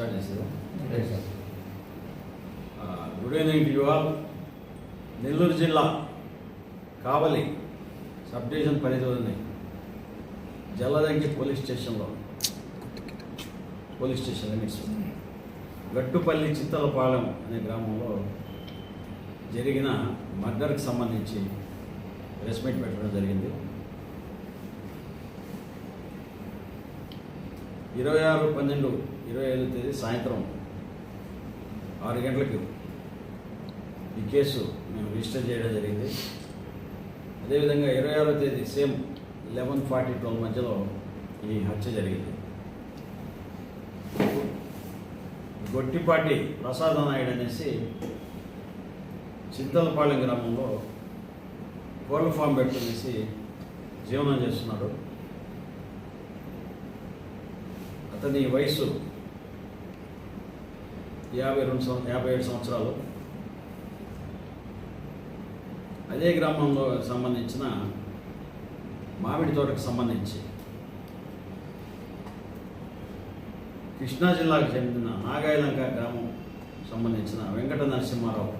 Start చేసేదా? Good evening to you all. Nellore జిల్లా కావలి sub division పరిధిలోని జల్లదంకి పోలీస్ స్టేషన్ లిమిట్స్ గట్టుపల్లి చిత్తలపాలెం అనే గ్రామంలో జరిగిన మర్డర్కి సంబంధించి ప్రెస్ మీట్ పెట్టడం జరిగింది. 26/12/25 తేదీ సాయంత్రం 6 గంటలకు ఈ కేసు మేము రిజిస్టర్ చేయడం జరిగింది. అదేవిధంగా 26వ తేదీ సేమ్ 11:40-12 మధ్యలో ఈ హత్య జరిగింది. గొట్టిపాటి ప్రసాద నాయుడు అనేసి చింతలపాలెం గ్రామంలో కోళ్ళ ఫామ్ పెట్టుకునేసి జీవనం చేస్తున్నాడు. అతని వయసు 57 సంవత్సరాలు. అదే గ్రామంలో సంబంధించిన మామిడి తోటకు సంబంధించి కృష్ణా జిల్లాకు చెందిన నాగాయలంక గ్రామం సంబంధించిన వెంకట నరసింహారావు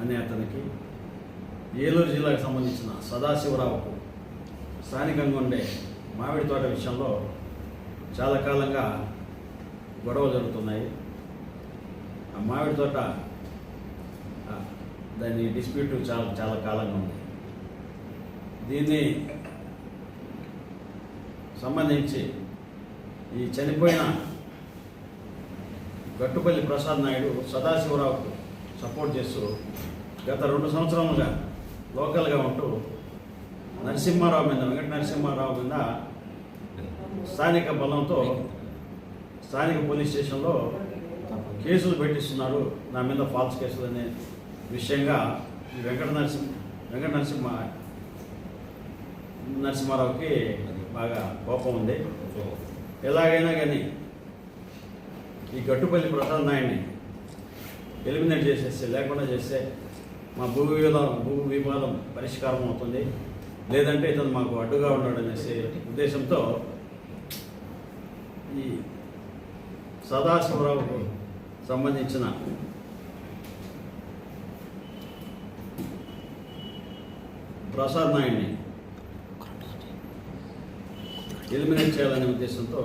అనే అతనికి, ఏలూరు జిల్లాకు సంబంధించిన సదాశివరావుకు స్థానికంగా ఉండే మామిడి తోట విషయంలో చాలా కాలంగా గొడవలు జరుగుతున్నాయి. ఆ మామిడి తోట దాని డిస్ప్యూట్ చాలా కాలంగా ఉంది. దీన్ని సంబంధించి ఈ చనిపోయిన గట్టుపల్లి ప్రసాద్ నాయుడు సదాశివరావుకు సపోర్ట్ చేస్తూ గత 2 సంవత్సరాలుగా లోకల్గా ఉంటూ వెంకట నరసింహారావు మీద స్థానిక బలంతో స్థానిక పోలీస్ స్టేషన్లో కేసులు పెట్టిస్తున్నారు. నా మీద ఫాల్స్ కేసులు అనే విషయంగా ఈ నరసింహారావుకి బాగా కోపం ఉంది. ఎలాగైనా కానీ ఈ గట్టుపల్లి ప్రసాద్ నాయుడిని ఎలిమినేట్ చేసేస్తే, లేకుండా చేస్తే మా భూ వివాదం పరిష్కారం అవుతుంది, లేదంటే ఇతను మాకు అడ్డుగా ఉన్నాడు అనేసి ఉద్దేశంతో ఈ సదాశివరావుకు సంబంధించిన ప్రసాద్ నాయుడిని ఎలిమినేట్ చేయాలనే ఉద్దేశంతో